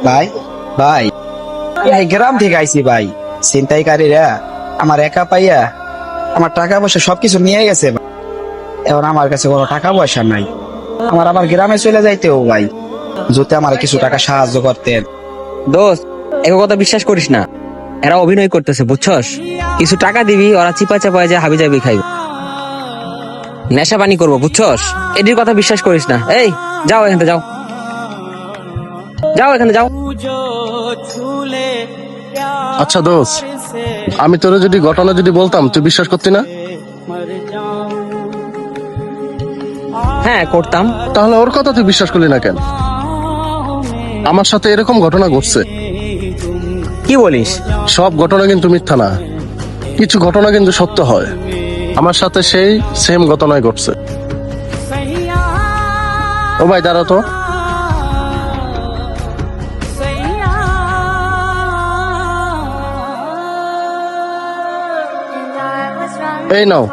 ভাই ভাই এই গ্রাম থেকে আইছি ভাই। ছিনতাইকারীরা আমার একা পাইয়া আমার টাকা পয়সা সবকিছু নিয়ে গেছে ভাই। এখন আমার কাছে কোনো টাকা পয়সা নাই। আমার গ্রামে চলে যাইতেও ভাই, যদি আমার কিছু টাকা সাহায্য করতেন। দোস্ত, এক কথা বিশ্বাস করিস না, এরা অভিনয় করতেছে বুঝছস। কিছু টাকা দিবি, ওরা চিপা চাপায় যায় হাবি জাবি খাইব, নেশা পানি করবো বুঝছস। এটির কথা বিশ্বাস করিস না। এই যাও এখান থেকে, যাও যাও এখানে যাও। আচ্ছা দোস্ত, আমি তোরে যদি ঘটনা বলতাম তুই বিশ্বাস করতি না? হ্যাঁ করতাম। তাহলে ওর কথা তুই বিশ্বাস করলি না কেন? আমার সাথে এরকম ঘটনা ঘটছে। কি বলিস? সব ঘটনা কিন্তু মিথ্যা না, কিছু ঘটনা কিন্তু সত্য হয়। আমার সাথে সেই সেম ঘটনাই ঘটছে। ও ভাই দাঁড়া তো। এই নাও।